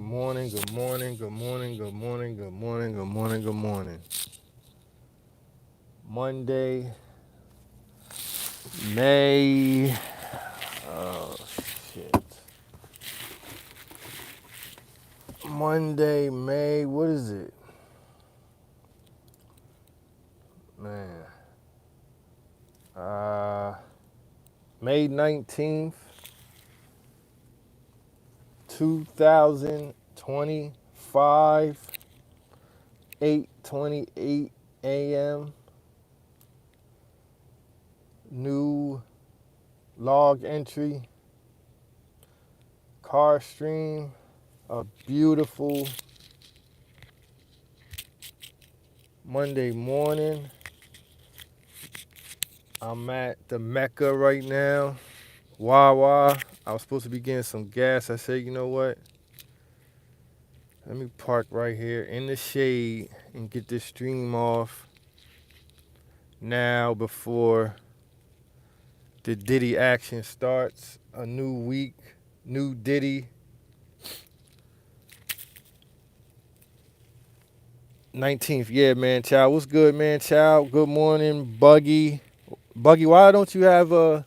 morning, good morning, good morning, good morning, good morning, good morning, good morning. Monday, May, oh shit. Monday, May, what is it? Man. May 19th, 2025, 8:28 a.m. New log entry, car stream, a beautiful Monday morning. I'm at the Mecca right now. Wawa. I was supposed to be getting some gas. I said, you know what? Let me park right here in the shade and get this stream off now before the Diddy action starts. A new week, new Diddy. 19th, yeah, man, child. What's good, man, child? Good morning, Buggy. Buggy, why don't you have a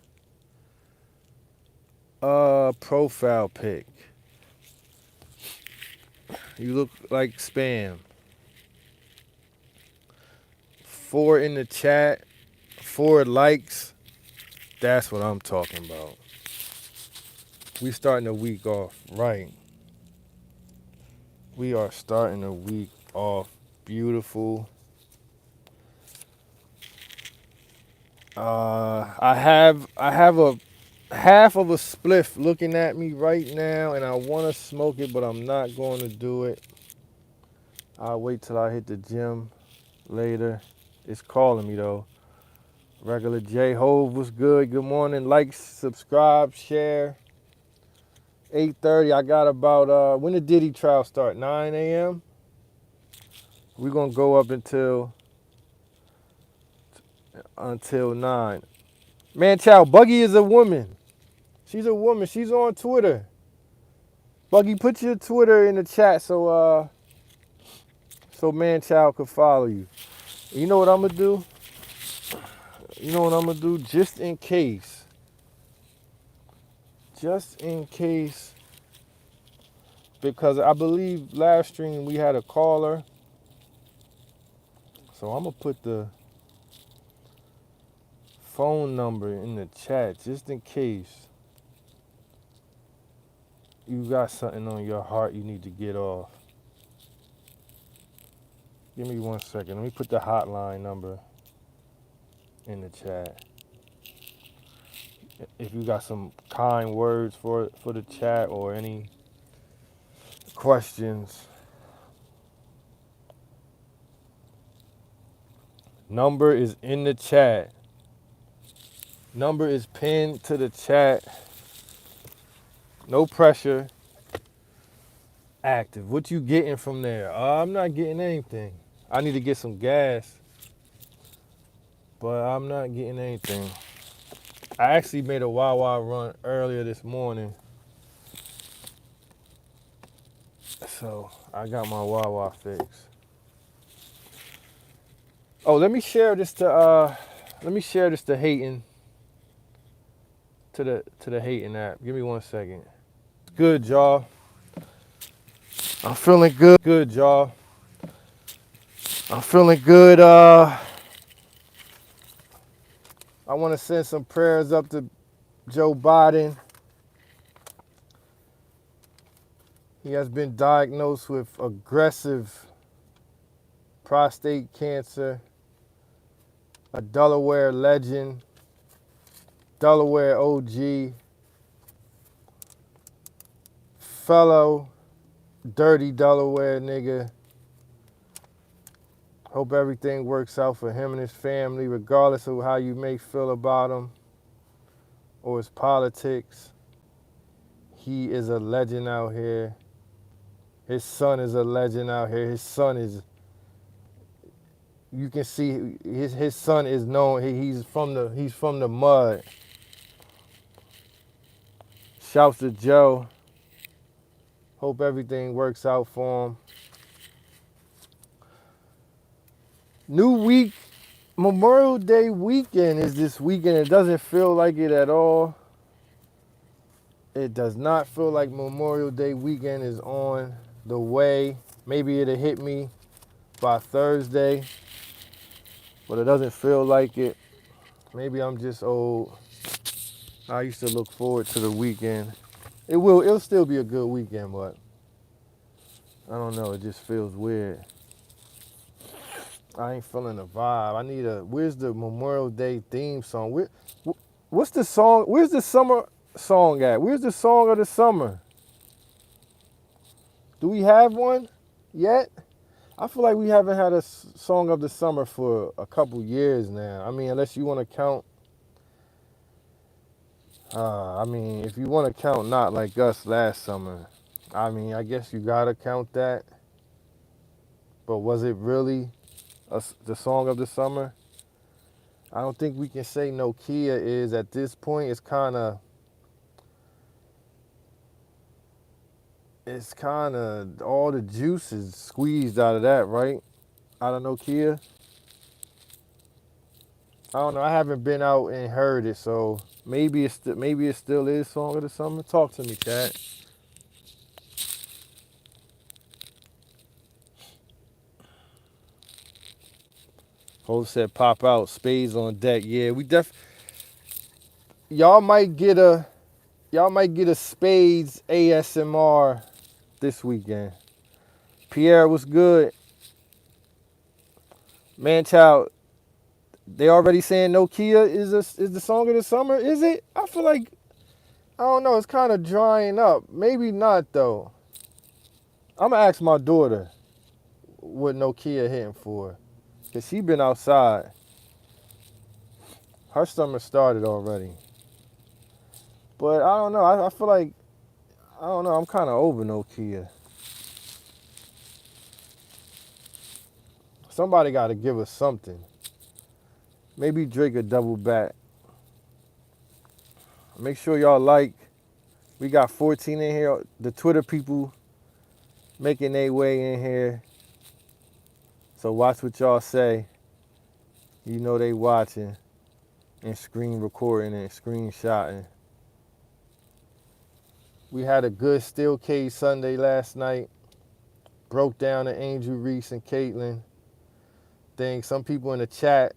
profile pic? You look like spam. 4 in the chat, 4 likes. That's what I'm talking about. We starting the week off right. We are starting the week off beautiful. I have a half of a spliff looking at me right now, and I want to smoke it, but I'm not going to do it. I'll wait till I hit the gym later. It's calling me though. Regular J Hove was good. Good morning. Like, subscribe, share. 8:30. I got about when the Diddy trial start? 9 a.m. We're gonna go up until 9. Man, child, Buggy is a woman. She's a woman. She's on Twitter. Buggy, put your Twitter in the chat so man child could follow you. You know what I'm gonna do? You know what I'm gonna do? Just in case. Just in case. Because I believe last stream we had a caller. So I'm gonna put the phone number in the chat just in case you got something on your heart you need to get off. Give me 1 second. Let me put the hotline number in the chat. If you got some kind words for the chat or any questions, number is in the chat. Number is pinned to the chat. No pressure. Active. What you getting from there? I'm not getting anything. I need to get some gas, but I'm not getting anything. I actually made a Wawa run earlier this morning, so I got my Wawa fix. Oh, let me share this to Hayton, to the Hayton app. Give me 1 second. Good, y'all. I'm feeling good. Good, y'all. I'm feeling good. I want to send some prayers up to Joe Biden. He has been diagnosed with aggressive prostate cancer. A Delaware legend, Delaware OG, fellow dirty Delaware nigga. Hope everything works out for him and his family, regardless of how you may feel about him or his politics. He is a legend out here. His son is a legend out here. His son is, you can see his son is known. He's from the mud. Shouts to Joe. Hope everything works out for him. New week, Memorial Day weekend is this weekend. It doesn't feel like it at all. It does not feel like Memorial Day weekend is on the way. Maybe it'll hit me by Thursday, but it doesn't feel like it. Maybe I'm just old. I used to look forward to the weekend. It'll still be a good weekend, but I don't know, it just feels weird. I ain't feeling the vibe. Where's the Memorial Day theme song? What's the song? Where's the summer song at? Where's the song of the summer? Do we have one yet? I feel like we haven't had a song of the summer for a couple years now. I mean, unless you want to count. If you want to count Not Like Us last summer, I guess you gotta count that. But was it really the song of the summer? I don't think we can say Nokia is at this point. It's kind of all the juice is squeezed out of that, right? Out of Nokia. I don't know. I haven't been out and heard it, so maybe it still is song of the summer. Talk to me, chat. Hope said pop out, spades on deck. Yeah, y'all might get a spades ASMR this weekend. Pierre was good. Man child, they already saying Nokia is the song of the summer, is it? I feel like I don't know, it's kind of drying up. Maybe not though. I'm gonna ask my daughter what Nokia hitting for. Cause she been outside. Her summer started already. But I don't know. I feel like I don't know. I'm kind of over Nokia. Somebody got to give us something. Maybe Drake a double back. Make sure y'all like. We got 14 in here. The Twitter people making their way in here. So watch what y'all say. You know they watching and screen recording and screenshotting. We had a good Steel Cage Sunday last night. Broke down the Angel Reese and Caitlyn thing. Some people in the chat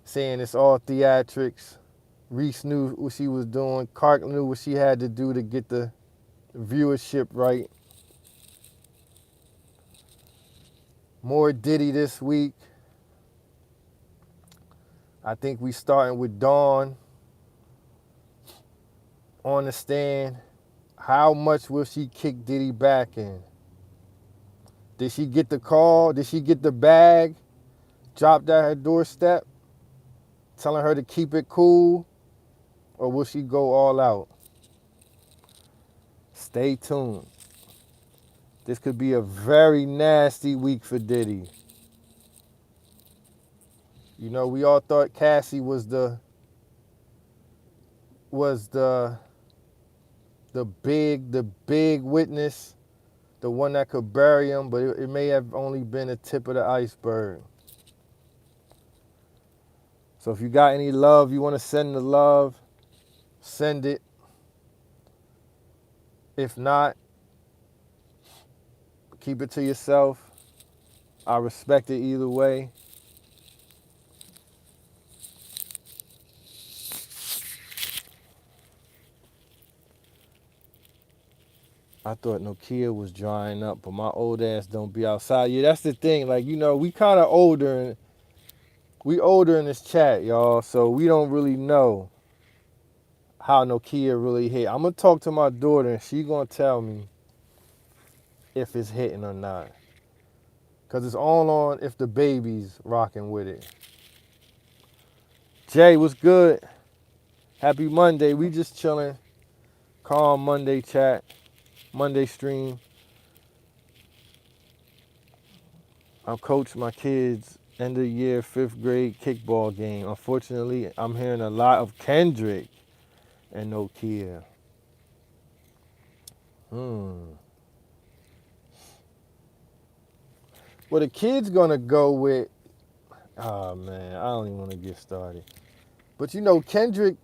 saying it's all theatrics. Reese knew what she was doing. Clark knew what she had to do to get the viewership right. More Diddy this week. I think we starting with Dawn on the stand. How much will she kick Diddy back in? Did she get the call? Did she get the bag dropped at her doorstep telling her to keep it cool? Or will she go all out? Stay tuned. This could be a very nasty week for Diddy. You know, we all thought Cassie was the big witness, the one that could bury him, but it may have only been a tip of the iceberg. So if you got any love, you want to send the love, send it. If not, keep it to yourself. I respect it either way. I thought Nokia was drying up, but my old ass don't be outside. Yeah, that's the thing. Like, you know, we kind of older. We older in this chat, y'all, so we don't really know how Nokia really hit. I'm going to talk to my daughter, and she going to tell me if it's hitting or not. Because it's all on if the baby's rocking with it. Jay, what's good? Happy Monday. We just chilling. Calm Monday chat. Monday stream. I'm coaching my kids' end of the year 5th grade kickball game. Unfortunately, I'm hearing a lot of Kendrick and Nokia. Well, the kid's gonna go with. Oh man, I don't even want to get started. But you know, Kendrick,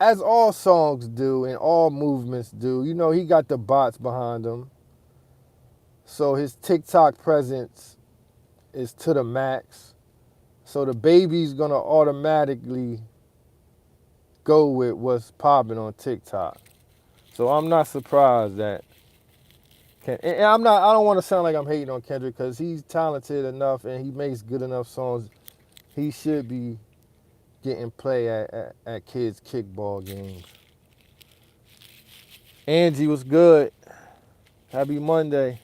as all songs do and all movements do, you know, he got the bots behind him. So his TikTok presence is to the max. So the baby's gonna automatically go with what's popping on TikTok. So I'm not surprised that. And I'm not. I don't want to sound like I'm hating on Kendrick because he's talented enough and he makes good enough songs. He should be getting play at kids' kickball games. Angie was good. Happy Monday.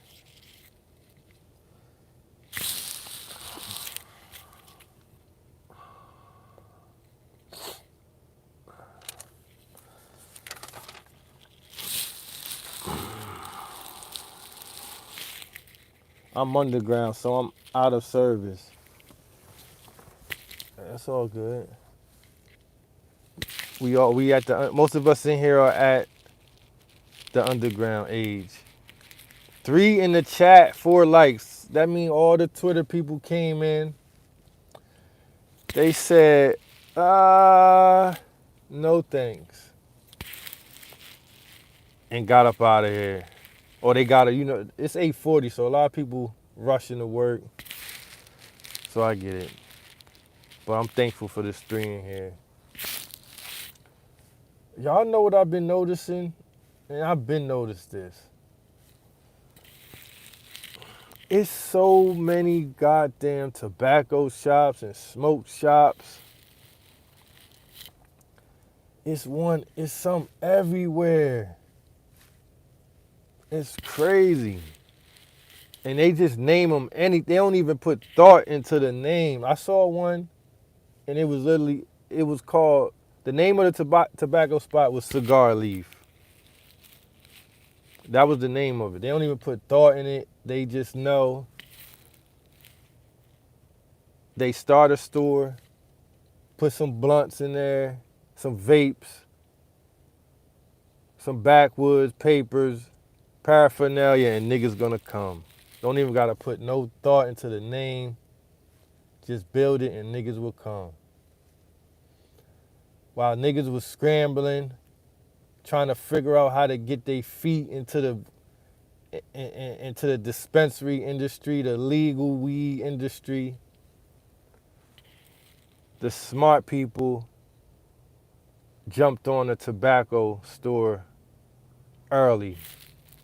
I'm underground, so I'm out of service. That's all good. We at the most of us in here are at the underground age. 3 in the chat, 4 likes. That means all the Twitter people came in. They said, no thanks. And got up out of here. Or they got to, you know, it's 8:40, so a lot of people rushing to work. So I get it. But I'm thankful for this 3 in here. Y'all know what I've been noticing? And I've been noticed this. It's so many goddamn tobacco shops and smoke shops. It's some everywhere. It's crazy. And they just name them they don't even put thought into the name. I saw one and it was called, the name of the tobacco spot was Cigar Leaf. That was the name of it. They don't even put thought in it. They just know. They start a store, put some blunts in there, some vapes, some backwoods, papers, paraphernalia, and niggas gonna come. Don't even gotta put no thought into the name. Just build it and niggas will come. While niggas was scrambling, trying to figure out how to get their feet into the dispensary industry, the legal weed industry, the smart people jumped on the tobacco store early,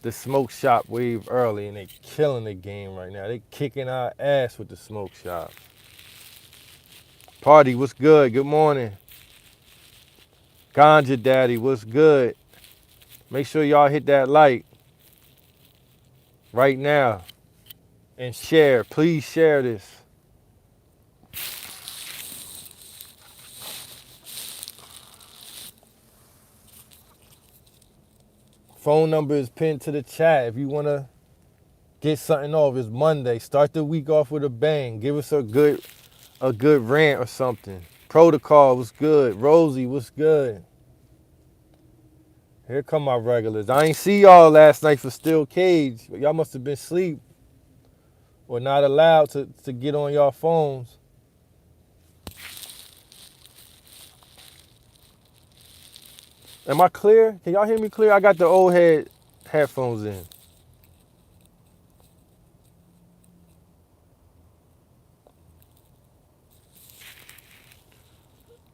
the smoke shop wave early, and they killing the game right now. They kicking our ass with the smoke shop. Party, what's good? Good morning. Ganja Daddy, what's good? Make sure y'all hit that like right now and share. Please share this. Phone number is pinned to the chat. If you want to get something off, it's Monday. Start the week off with a bang. Give us a good rant or something. Protocol was good. Rosie was good. Here come my regulars. I ain't see y'all last night for Steel Cage. Y'all must have been asleep or not allowed to get on y'all phones. Am I clear? Can y'all hear me clear? I got the old headphones in.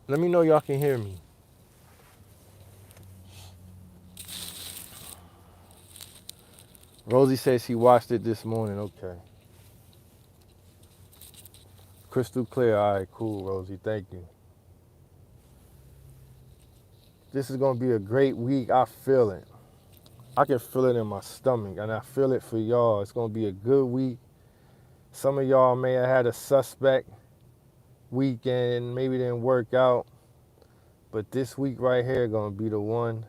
Let me know y'all can hear me. Rosie said she watched it this morning. Okay. Crystal clear. All right, cool, Rosie. Thank you. This is going to be a great week. I feel it. I can feel it in my stomach, and I feel it for y'all. It's going to be a good week. Some of y'all may have had a suspect weekend, maybe didn't work out, but this week right here is going to be the one.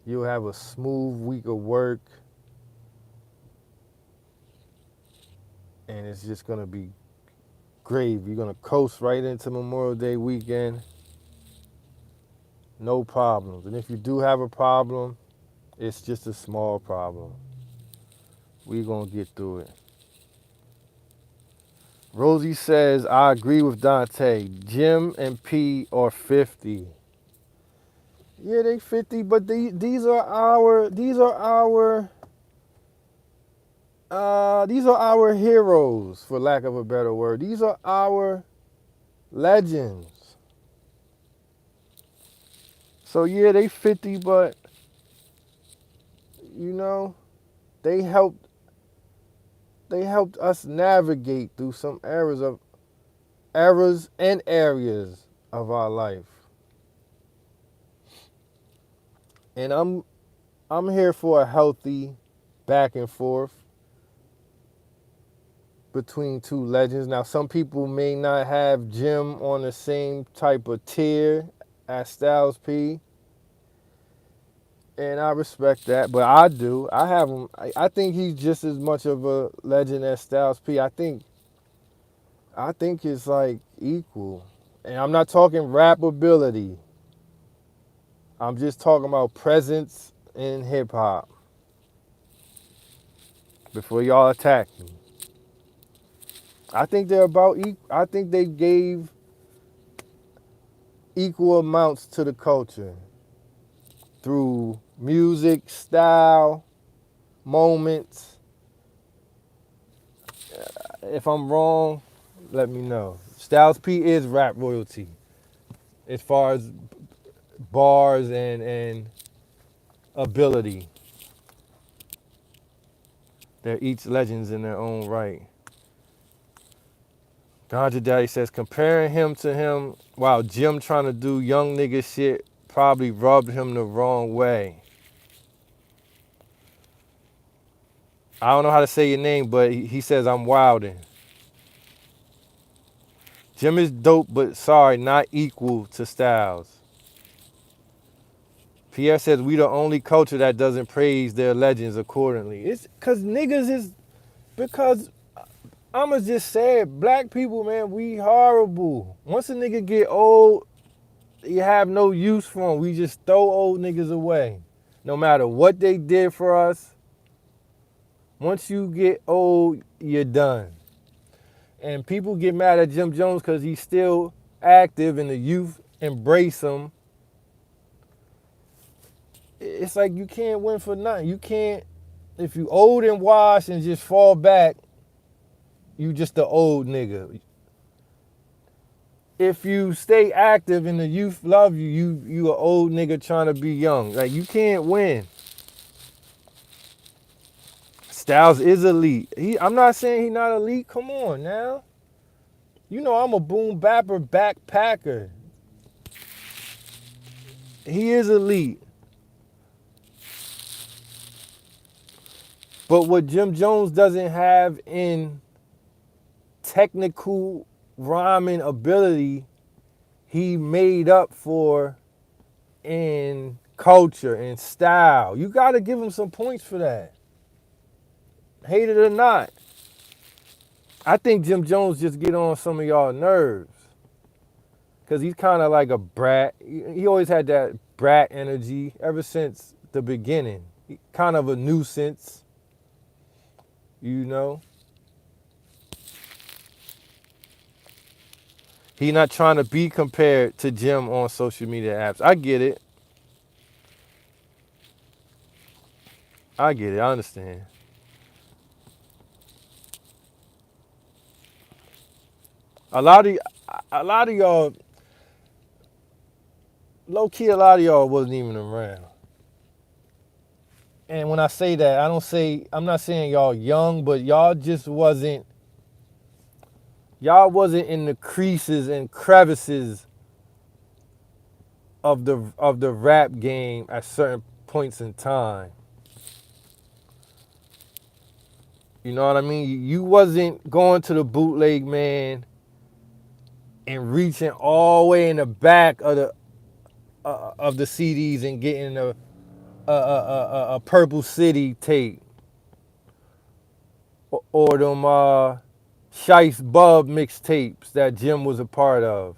You'll have a smooth week of work, and it's just going to be great. You're going to coast right into Memorial Day weekend. no problems. And if you do have a problem, it's just a small problem. We gonna get through it. Rosie says, I agree with Dante. Jim and P are 50. Yeah, they 50, but these are our heroes, for lack of a better word. These are our legends. So yeah, they 50, but you know, they helped us navigate through some eras and areas of our life. And I'm here for a healthy back and forth between two legends. Now, some people may not have Jim on the same type of tier as Styles P, and I respect that, but I do. I have him. I think he's just as much of a legend as Styles P. I think it's like equal, and I'm not talking rap ability. I'm just talking about presence in hip hop. Before y'all attack me, I think they're about. I think they gave equal amounts to the culture through music, style, moments. If I'm wrong, let me know. Styles P is rap royalty as far as bars and ability. They're each legends in their own right. Ganja Daddy says comparing him to him while Jim trying to do young nigga shit probably rubbed him the wrong way. I don't know how to say your name, but he says I'm wildin'. Jim is dope, but sorry, not equal to Styles. Pierre says we the only culture that doesn't praise their legends accordingly. It's because I'ma just say it, black people, man, we horrible. Once a nigga get old, you have no use for him. We just throw old niggas away. No matter what they did for us, once you get old, you're done. And people get mad at Jim Jones because he's still active and the youth embrace him. It's like you can't win for nothing. You can't, if you old and washed and just fall back, you just the old nigga. If you stay active and the youth love you, you an old nigga trying to be young. Like, you can't win. Styles is elite. I'm not saying he not elite. Come on now. You know I'm a boom bapper backpacker. He is elite. But what Jim Jones doesn't have in technical rhyming ability, he made up for in culture and style. You got to give him some points for that. Hate it or not. I think Jim Jones just get on some of y'all nerves. Because he's kind of like a brat. He always had that brat energy ever since the beginning. He kind of a nuisance, you know. He not trying to be compared to Jim on social media apps. I get it. I understand. A lot of y'all, low key, a lot of y'all wasn't even around. And when I say that, I'm not saying y'all young, but y'all just wasn't, y'all wasn't in the creases and crevices of the rap game at certain points in time. You know what I mean? You wasn't going to the bootleg man and reaching all the way in the back of the CDs and getting a Purple City tape or them Shice Bub mixtapes that Jim was a part of.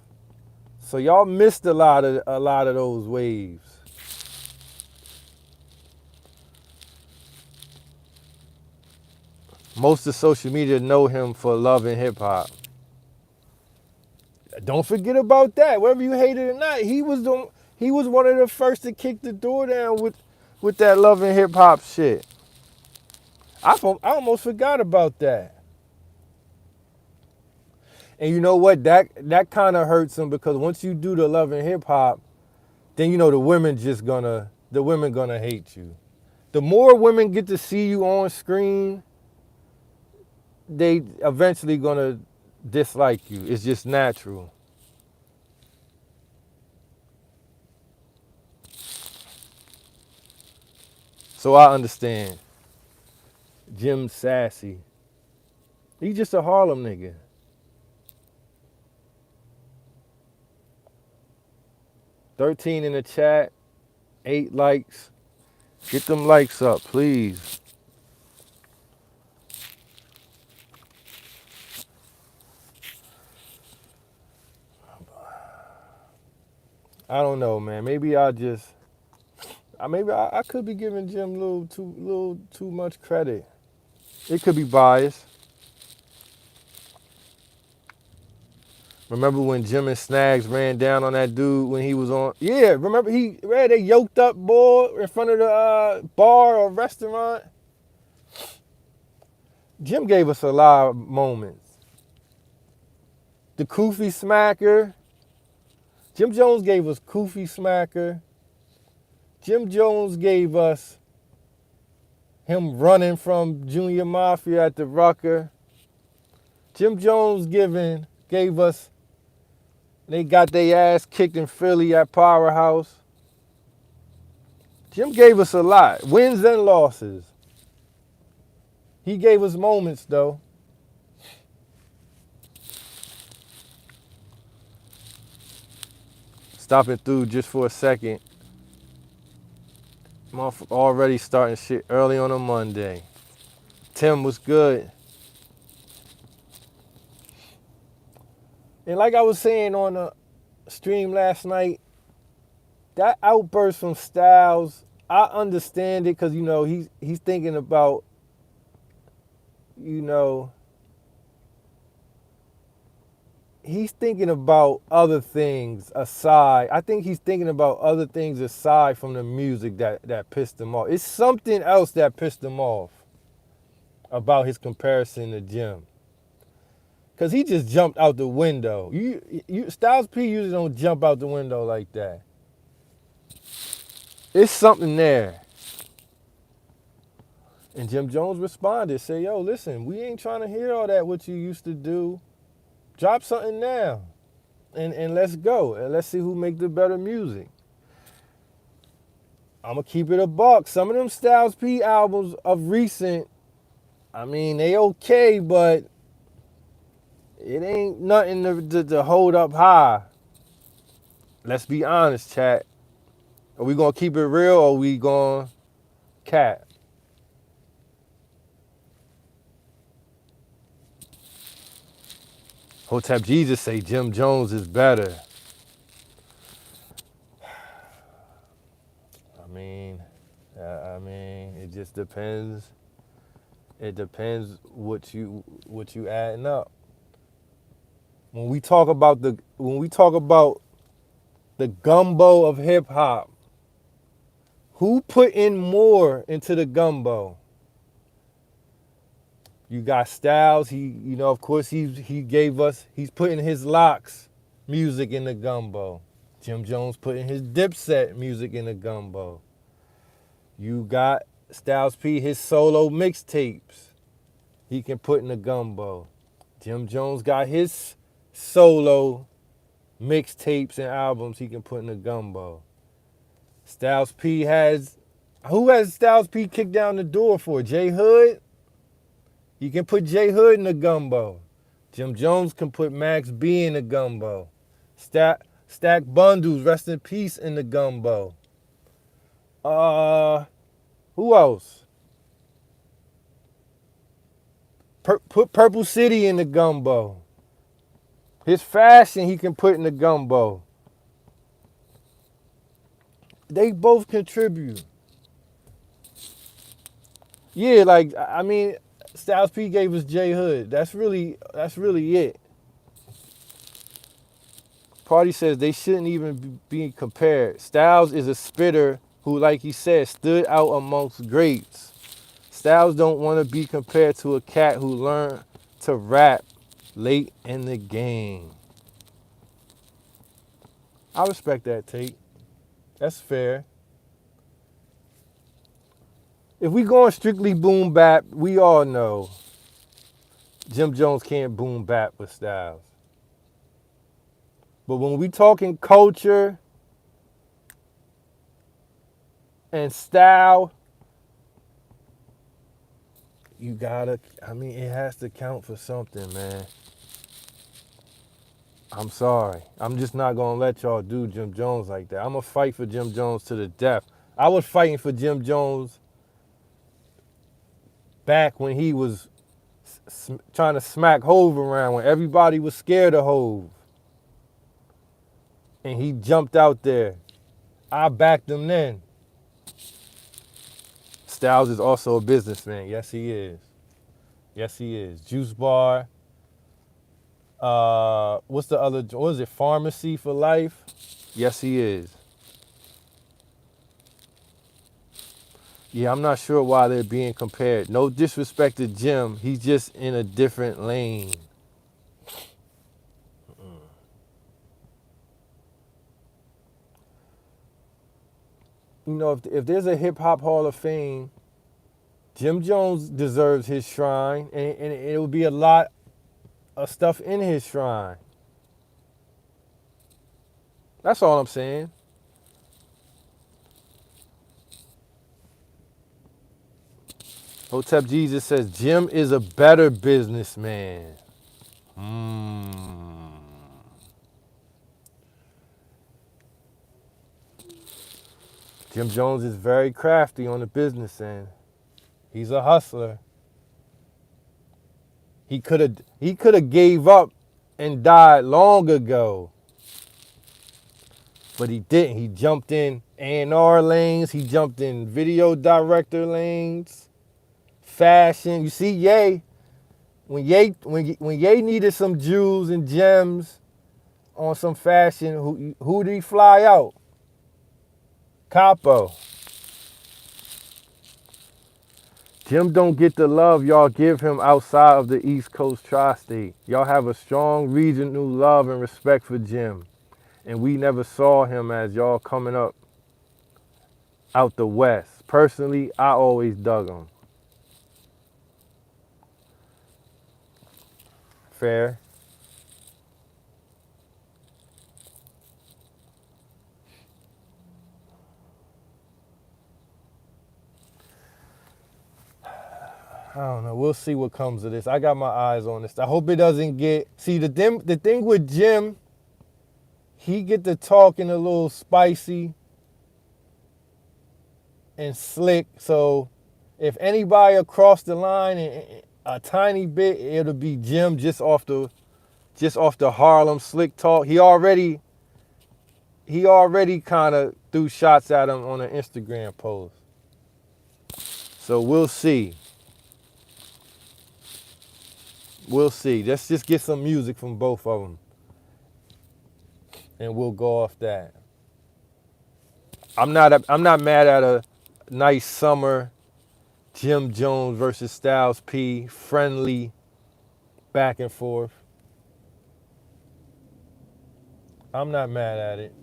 So y'all missed a lot of those waves. Most of social media know him for love and hip hop. Don't forget about that. Whether you hate it or not, he was one of the first to kick the door down with that love and hip hop shit. I almost forgot about that. And you know what? That kind of hurts him because once you do the love and hip hop, then you know the women gonna hate you. The more women get to see you on screen, they eventually gonna dislike you. It's just natural. So I understand. Jim Sassy. He's just a Harlem nigga. 13 in the chat, 8 likes. Get them likes up, please. I don't know, man. Maybe I could be giving Jim a little too much credit. It could be biased. Remember when Jim and Snags ran down on that dude when he was on? Yeah, remember they yoked up boy in front of the bar or restaurant. Jim gave us a lot of moments. The Koofy Smacker. Jim Jones gave us Koofy Smacker. Jim Jones gave us him running from Junior Mafia at the Rucker. Jim Jones gave us, they got their ass kicked in Philly at Powerhouse. Jim gave us a lot, wins and losses. He gave us moments though. Stopping through just for a second. I'm already starting shit early on a Monday. Tim was good. And like I was saying on the stream last night, that outburst from Styles, I understand it because, you know, he's thinking about, you know, he's thinking about other things aside. I think he's thinking about other things aside from the music that pissed him off. It's something else that pissed him off about his comparison to Jim. Because he just jumped out the window. Styles P usually don't jump out the window like that. It's something there. And Jim Jones responded, say, yo, listen, we ain't trying to hear all that what you used to do. Drop something now. And let's go. And let's see who make the better music. I'm going to keep it a buck. Some of them Styles P albums of recent, I mean, they okay, but it ain't nothing to hold up high. Let's be honest, chat. Are we going to keep it real or are we going to cap? Hotep Jesus say Jim Jones is better. I mean, it just depends. It depends what you adding up. When we talk about the gumbo of hip hop, who put in more into the gumbo? You got Styles. Of course, he's putting his Locks music in the gumbo. Jim Jones putting his Dipset music in the gumbo. You got Styles P, his solo mixtapes he can put in the gumbo. Jim Jones got his solo mixtapes and albums he can put in the gumbo. Styles P who has Styles P kicked down the door for? J Hood? You can put J Hood in the gumbo. Jim Jones can put Max B in the gumbo. Stack Bundles, rest in peace, in the gumbo. Who else? Put Purple City in the gumbo. His fashion he can put in the gumbo. They both contribute. Yeah, like I mean, Styles P gave us J Hood. That's really it. Party says they shouldn't even be compared. Styles is a spitter who, like he said, stood out amongst greats. Styles don't want to be compared to a cat who learned to rap late in the game. I respect that take. That's fair. If we going strictly boom bap, we all know Jim Jones can't boom bap with Styles. But when we talking culture and style, you gotta, I mean, it has to count for something, man. I'm sorry. I'm just not gonna let y'all do Jim Jones like that. I'm gonna fight for Jim Jones to the death. I was fighting for Jim Jones back when he was trying to smack Hove around, when everybody was scared of Hove. And he jumped out there. I backed him then. Styles is also a businessman. Yes, he is. Yes, he is. Juice Bar. What's the other? What is it? Pharmacy for Life. Yes, he is. Yeah, I'm not sure why they're being compared. No disrespect to Jim. He's just in a different lane. You know, if there's a hip hop Hall of Fame, Jim Jones deserves his shrine, and it will be a lot of stuff in his shrine. That's all I'm saying. Hotep Jesus says Jim is a better businessman. Mm. Jim Jones is very crafty on the business end. He's a hustler. He could have gave up and died long ago. But he didn't. He jumped in A&R lanes. He jumped in video director lanes. Fashion. You see, when Ye needed some jewels and gems on some fashion, who did he fly out? Capo. Jim don't get the love y'all give him outside of the East Coast tri-state. Y'all have a strong regional love and respect for Jim. And we never saw him as y'all coming up out the West. Personally, I always dug him. Fair. I don't know. We'll see what comes of this. I got my eyes on this. I hope it doesn't get... See, the thing with Jim, he get to talking a little spicy and slick. So if anybody across the line a tiny bit, it'll be Jim just off the Harlem slick talk. He already kind of threw shots at him on an Instagram post. So we'll see. We'll see. Let's just get some music from both of them, and we'll go off that. I'm not mad at a nice summer Jim Jones versus Styles P friendly back and forth. I'm not mad at it.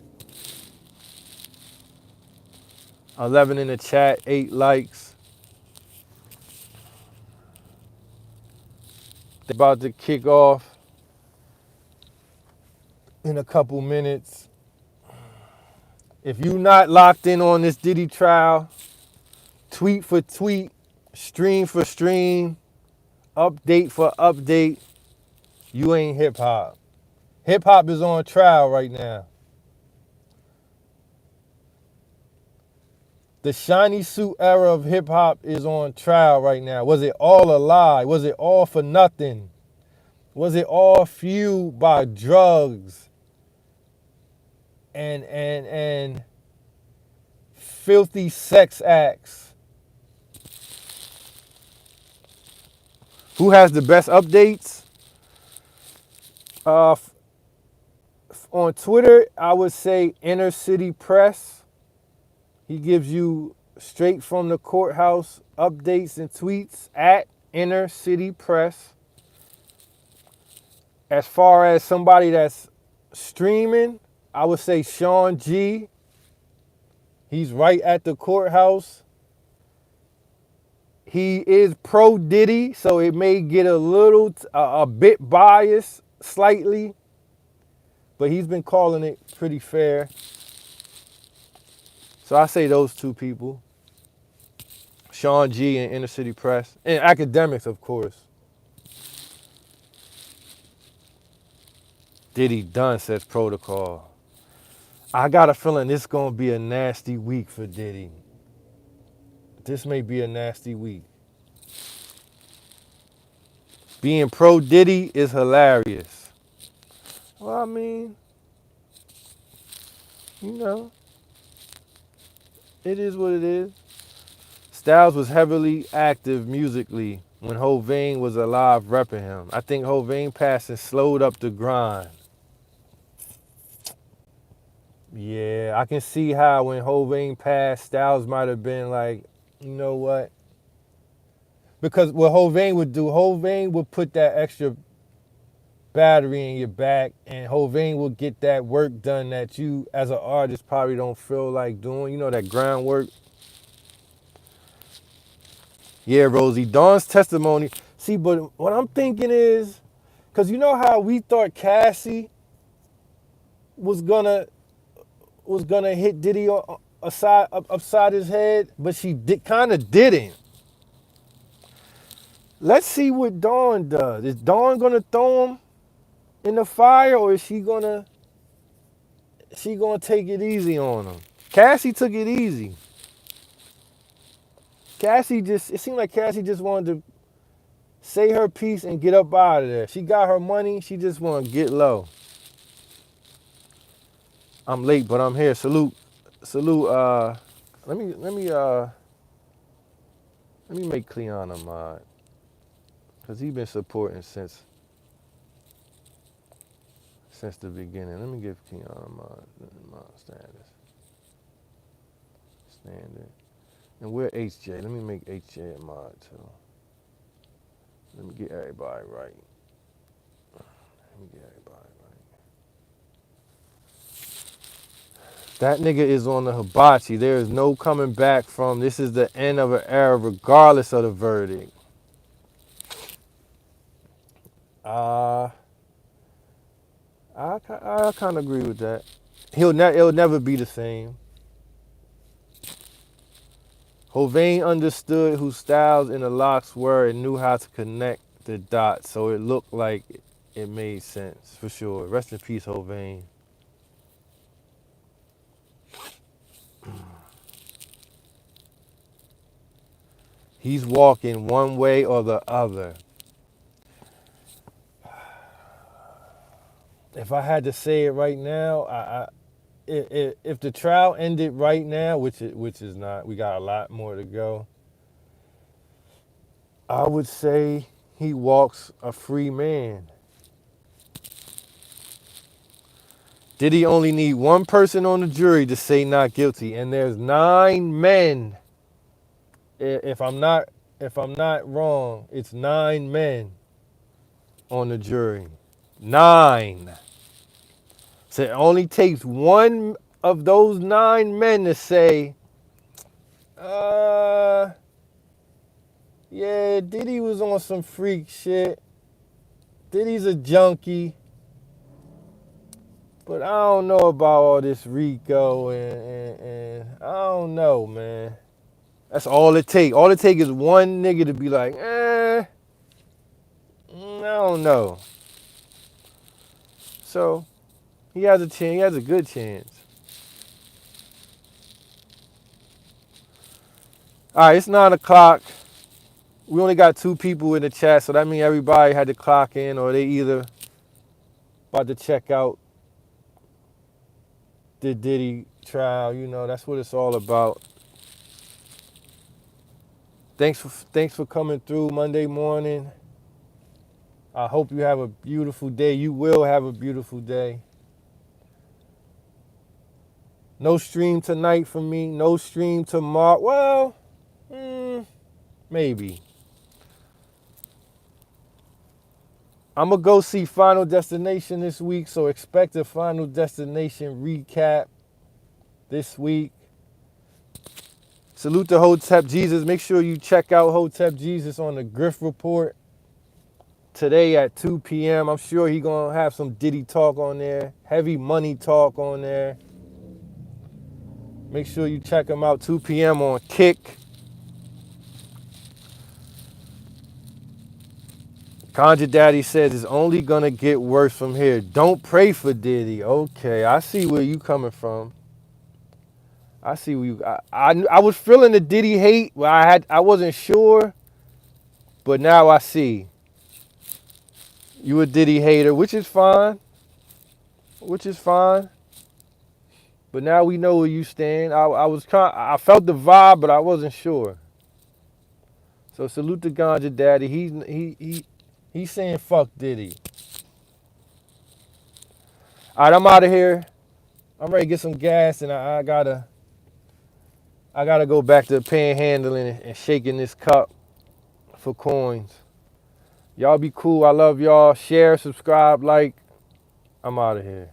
11 in the chat, 8 likes. They're about to kick off in a couple minutes. If you're not locked in on this Diddy trial, tweet for tweet, stream for stream, update for update, you ain't hip hop. Hip hop is on trial right now. The shiny suit era of hip hop is on trial right now. Was it all a lie? Was it all for nothing? Was it all fueled by drugs and filthy sex acts. Who has the best updates? Uh, on Twitter, I would say Inner City Press. He gives you straight from the courthouse updates and tweets at Inner City Press. As far as somebody that's streaming, I would say Sean G. He's right at the courthouse. He is pro Diddy, so it may get a bit biased slightly, but he's been calling it pretty fair. So I say those two people, Sean G and Inner City Press, and academics, of course. Diddy done, says Protocol. I got a feeling this gonna be a nasty week for Diddy. This may be a nasty week. Being pro Diddy is hilarious. Well, I mean, you know, it is what it is. Styles was heavily active musically when Hovain was alive repping him. I think Hovain passing slowed up the grind. Yeah, I can see how when Hovain passed, Styles might have been like, you know what? Because what Hovain would do, Hovain would put that extra battery in your back, and Hovain will get that work done that you, as an artist, probably don't feel like doing. You know, that groundwork. Yeah, Rosie, Dawn's testimony. See, but what I'm thinking is, because you know how we thought Cassie was gonna hit Diddy upside his head, but she kind of didn't. Let's see what Dawn does. Is Dawn gonna throw him in the fire, or is she gonna take it easy on him? Cassie took it easy. It seemed like Cassie just wanted to say her piece and get up out of there. She got her money. She just want to get low. I'm late, but I'm here. Salute. Let me make Cleon a mod, cause he been supporting since the beginning. Let me give Cleon a mod status. Standard. And where HJ? Let me make HJ a mod too. Let me get everybody right. That nigga is on the hibachi. There is no coming back from. This is the end of an era, regardless of the verdict. I kind of agree with that. It'll never be the same. Hovain understood who Styles and the Locks were and knew how to connect the dots, so it looked like it made sense, for sure. Rest in peace, Hovain. He's walking one way or the other. If I had to say it right now, if the trial ended right now, which is not, we got a lot more to go, I would say he walks a free man. Did he only need one person on the jury to say not guilty? And there's 9 men. If I'm not wrong, it's 9 men on the jury. 9. So it only takes one of those 9 men to say, yeah, Diddy was on some freak shit. Diddy's a junkie. But I don't know about all this Rico and I don't know, man. That's all it take. All it take is one nigga to be like, I don't know. So he has a chance. He has a good chance. All right, it's 9 o'clock. We only got 2 people in the chat, so that means everybody had to clock in, or they either about to check out the Diddy trial. You know, that's what it's all about. Thanks for coming through Monday morning. I hope you have a beautiful day. You will have a beautiful day. No stream tonight for me. No stream tomorrow. Well, maybe. I'm going to go see Final Destination this week, so expect a Final Destination recap this week. Salute to Hotep Jesus. Make sure you check out Hotep Jesus on the Griff Report today at 2 p.m. I'm sure he's going to have some Diddy talk on there, heavy money talk on there. Make sure you check him out 2 p.m. on Kick. Conjure Daddy says it's only going to get worse from here. Don't pray for Diddy. Okay, I see where you coming from. I see where you... I was feeling the Diddy hate. Well, I wasn't sure, but now I see. You a Diddy hater, which is fine. Which is fine. But now we know where you stand. I felt the vibe, but I wasn't sure. So salute to Ganja Daddy. He's saying fuck Diddy. All right, I'm out of here. I'm ready to get some gas, and I gotta go back to panhandling and shaking this cup for coins. Y'all be cool. I love y'all. Share, subscribe, like. I'm out of here.